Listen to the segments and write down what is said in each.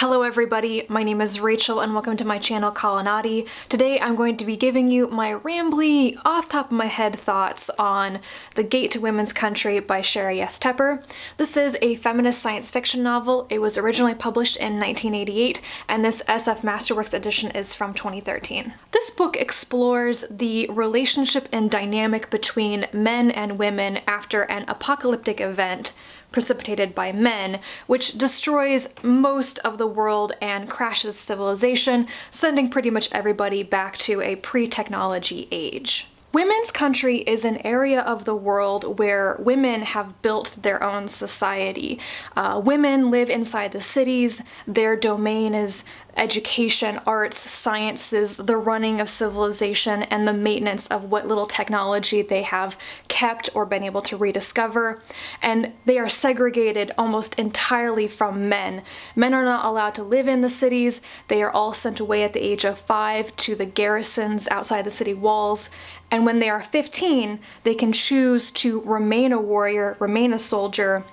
Hello everybody, my name is Rachel and welcome to my channel Gollancz. Today I'm going to be giving you my rambly, off top of my head thoughts on The Gate to Women's Country by Sheri S. Tepper. This is a feminist science fiction novel. It was originally published in 1988 and this SF Masterworks edition is from 2013. This book explores the relationship and dynamic between men and women after an apocalyptic event precipitated by men, which destroys most of the world and crashes civilization, sending pretty much everybody back to a pre-technology age. Women's country is an area of the world where women have built their own society. Women live inside the cities. Their domain is education, arts, sciences, the running of civilization, and the maintenance of what little technology they have kept or been able to rediscover. And they are segregated almost entirely from men. Men are not allowed to live in the cities. They are all sent away at the age of 5 to the garrisons outside the city walls. And when they are 15, they can choose to remain a warrior, remain a soldier,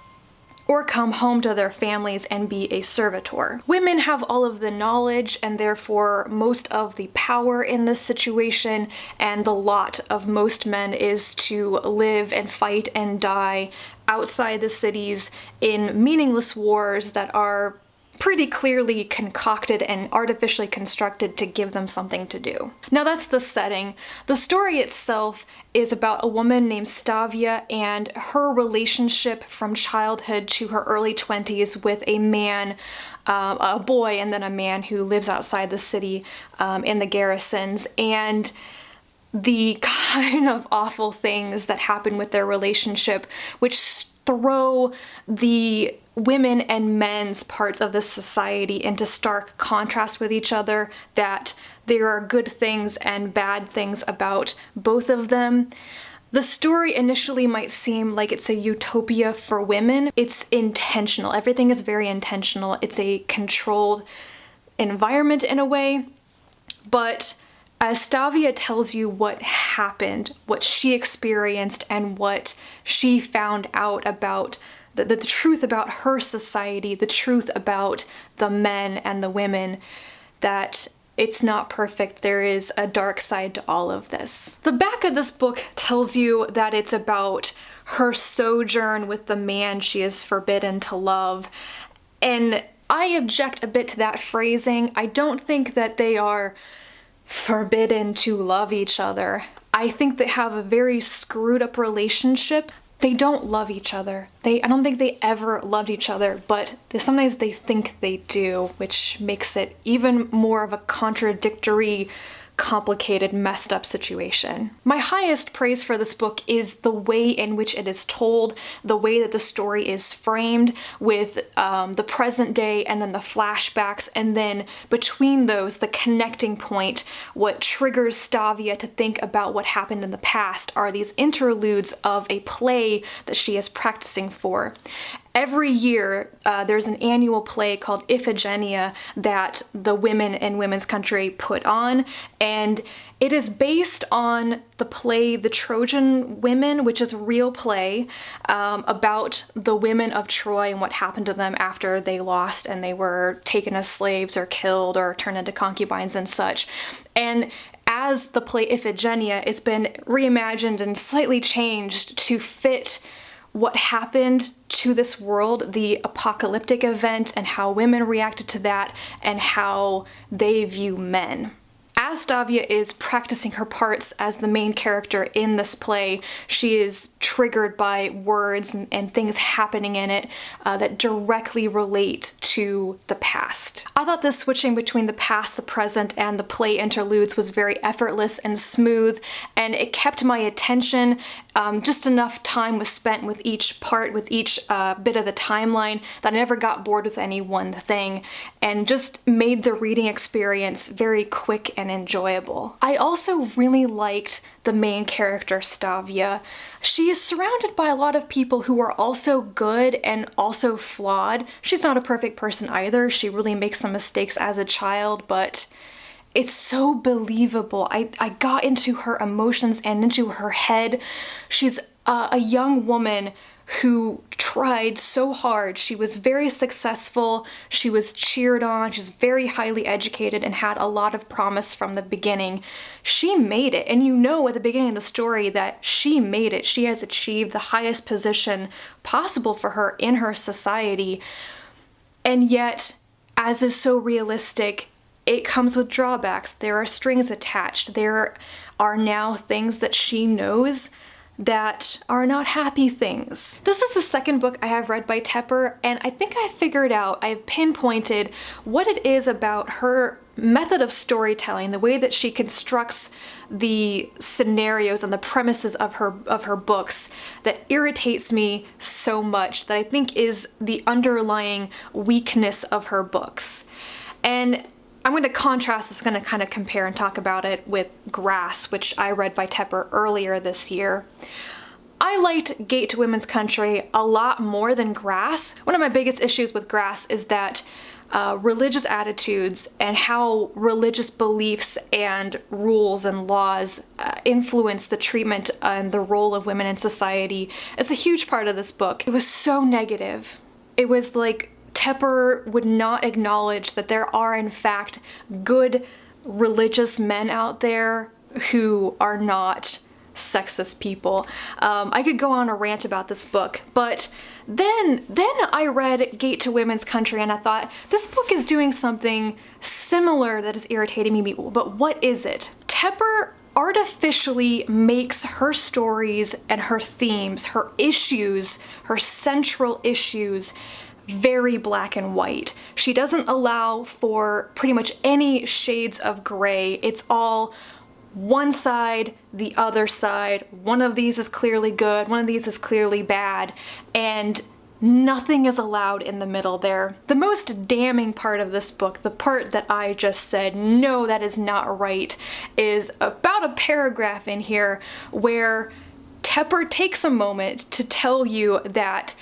or come home to their families and be a servitor. Women have all of the knowledge and therefore most of the power in this situation, and the lot of most men is to live and fight and die outside the cities in meaningless wars that are pretty clearly concocted and artificially constructed to give them something to do. Now that's the setting. The story itself is about a woman named Stavia and her relationship from childhood to her early 20s with a man, a boy, and then a man who lives outside the city in the garrisons, and the kind of awful things that happen with their relationship, which throw the women and men's parts of the society into stark contrast with each other, that there are good things and bad things about both of them. The story initially might seem like it's a utopia for women. It's intentional. Everything is very intentional. It's a controlled environment in a way, but as Stavia tells you what happened, what she experienced, and what she found out about the truth about her society, the truth about the men and the women, that it's not perfect. There is a dark side to all of this. The back of this book tells you that it's about her sojourn with the man she is forbidden to love, and I object a bit to that phrasing. I don't think that they are forbidden to love each other. I think they have a very screwed up relationship. They don't love each other. I don't think they ever loved each other, but sometimes they think they do, which makes it even more of a contradictory, complicated, messed up situation. My highest praise for this book is the way in which it is told, the way that the story is framed with the present day and then the flashbacks, and then between those, the connecting point. What triggers Stavia to think about what happened in the past are these interludes of a play that she is practicing for. Every year, there's an annual play called Iphigenia that the women in Women's Country put on, and it is based on the play The Trojan Women, which is a real play about the women of Troy and what happened to them after they lost and they were taken as slaves or killed or turned into concubines and such. And as the play Iphigenia, it's been reimagined and slightly changed to fit what happened to this world, the apocalyptic event, and how women reacted to that, and how they view men. As Stavia is practicing her parts as the main character in this play, she is triggered by words and things happening in it that directly relate to the past. I thought this switching between the past, the present, and the play interludes was very effortless and smooth, and it kept my attention. Just enough time was spent with each part, with each bit of the timeline, that I never got bored with any one thing, and just made the reading experience very quick and enjoyable. I also really liked the main character, Stavia. She is surrounded by a lot of people who are also good and also flawed. She's not a perfect person either. She really makes some mistakes as a child, but it's so believable. I got into her emotions and into her head. She's a young woman who tried so hard. She was very successful, she was cheered on, she's very highly educated and had a lot of promise from the beginning. She made it, and you know at the beginning of the story that she made it. She has achieved the highest position possible for her in her society, and yet, as is so realistic, it comes with drawbacks. There are strings attached. There are now things that she knows that are not happy things. This is the second book I have read by Tepper, and I think I figured out, I've pinpointed what it is about her method of storytelling, the way that she constructs the scenarios and the premises of her books that irritates me so much, that I think is the underlying weakness of her books. And I'm going to contrast this, going to kind of compare and talk about it with Grass, which I read by Tepper earlier this year. I liked Gate to Women's Country a lot more than Grass. One of my biggest issues with Grass is that religious attitudes and how religious beliefs and rules and laws influence the treatment and the role of women in society is a huge part of this book. It was so negative. It was like Tepper would not acknowledge that there are in fact good religious men out there who are not sexist people. I could go on a rant about this book, but then I read Gate to Women's Country and I thought, this book is doing something similar that is irritating me, but what is it? Tepper artificially makes her stories and her themes, her issues, her central issues, very black and white. She doesn't allow for pretty much any shades of gray. It's all one side, the other side. One of these is clearly good, one of these is clearly bad, and nothing is allowed in the middle there. The most damning part of this book, the part that I just said, no, that is not right, is about a paragraph in here where Tepper takes a moment to tell you that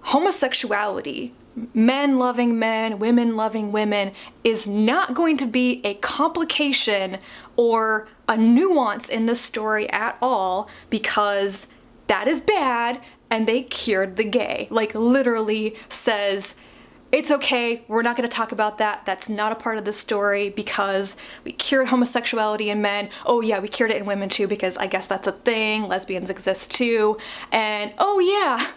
homosexuality, men loving men, women loving women, is not going to be a complication or a nuance in the story at all, because that is bad and they cured the gay. Like, literally says, it's okay, we're not going to talk about that. That's not a part of the story because we cured homosexuality in men. Oh yeah, we cured it in women too because I guess that's a thing. Lesbians exist too. And oh yeah,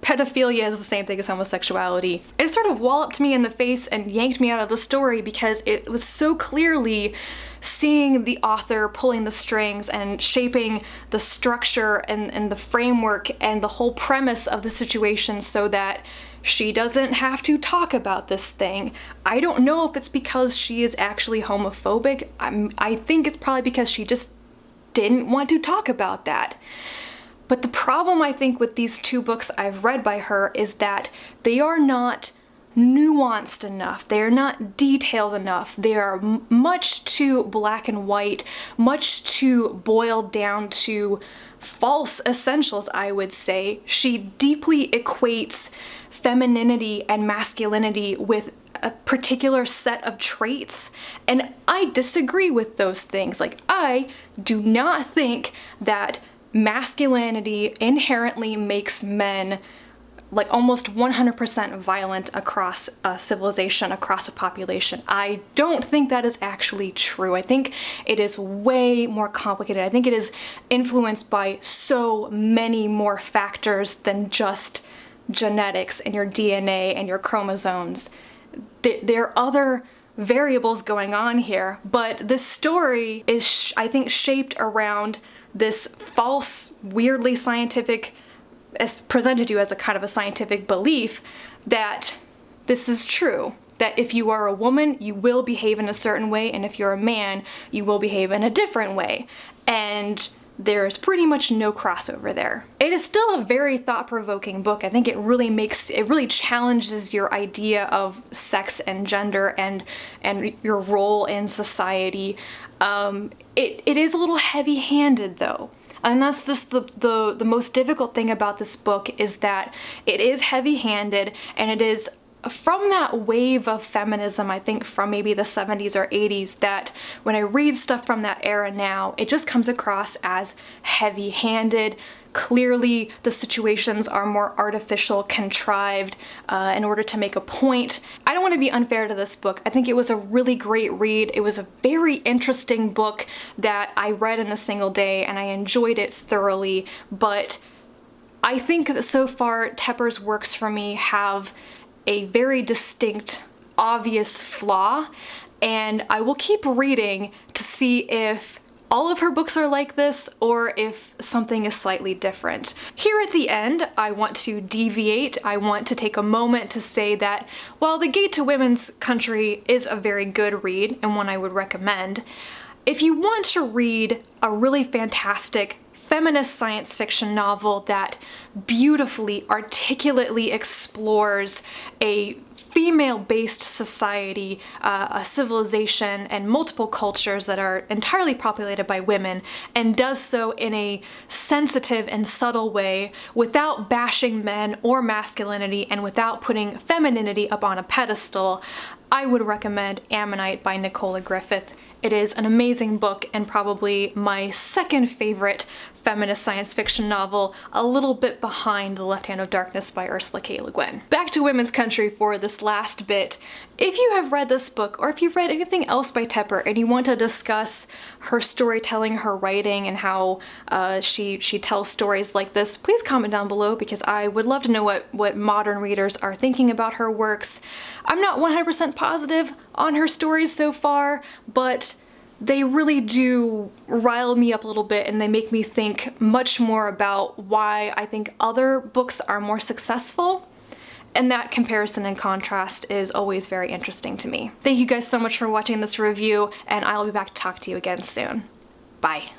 pedophilia is the same thing as homosexuality. It sort of walloped me in the face and yanked me out of the story because it was so clearly seeing the author pulling the strings and shaping the structure and the framework and the whole premise of the situation so that she doesn't have to talk about this thing. I don't know if it's because she is actually homophobic. I think it's probably because she just didn't want to talk about that. But the problem, I think, with these two books I've read by her is that they are not nuanced enough. They are not detailed enough. They are much too black and white, much too boiled down to false essentials, I would say. She deeply equates femininity and masculinity with a particular set of traits, and I disagree with those things. Like, I do not think that masculinity inherently makes men like almost 100% violent across a civilization, across a population. I don't think that is actually true. I think it is way more complicated. I think it is influenced by so many more factors than just genetics and your DNA and your chromosomes. There are other variables going on here, but this story is, I think, shaped around this false, weirdly scientific, as presented to you as a kind of a scientific belief that this is true. That if you are a woman, you will behave in a certain way, and if you're a man, you will behave in a different way. And there's pretty much no crossover there. It is still a very thought-provoking book. I think it really challenges your idea of sex and gender and your role in society. It is a little heavy-handed though. And that's just the most difficult thing about this book, is that it is heavy-handed and it is from that wave of feminism, I think from maybe the 70s or 80s, that when I read stuff from that era now, it just comes across as heavy-handed. Clearly, the situations are more artificial, contrived, in order to make a point. I don't want to be unfair to this book. I think it was a really great read. It was a very interesting book that I read in a single day, and I enjoyed it thoroughly, but I think that so far Tepper's works for me have a very distinct, obvious flaw, and I will keep reading to see if all of her books are like this, or if something is slightly different. Here at the end, I want to deviate. I want to take a moment to say that while The Gate to Women's Country is a very good read, and one I would recommend, if you want to read a really fantastic feminist science fiction novel that beautifully, articulately explores a female-based society, a civilization, and multiple cultures that are entirely populated by women, and does so in a sensitive and subtle way without bashing men or masculinity and without putting femininity up on a pedestal, I would recommend Ammonite by Nicola Griffith. It is an amazing book and probably my second favorite feminist science fiction novel, a little bit behind The Left Hand of Darkness by Ursula K. Le Guin. Back to Women's Country for this last bit. If you have read this book, or if you've read anything else by Tepper and you want to discuss her storytelling, her writing, and how she tells stories like this, please comment down below, because I would love to know what modern readers are thinking about her works. I'm not 100% positive on her stories so far, but they really do rile me up a little bit, and they make me think much more about why I think other books are more successful. And that comparison and contrast is always very interesting to me. Thank you guys so much for watching this review, and I'll be back to talk to you again soon. Bye.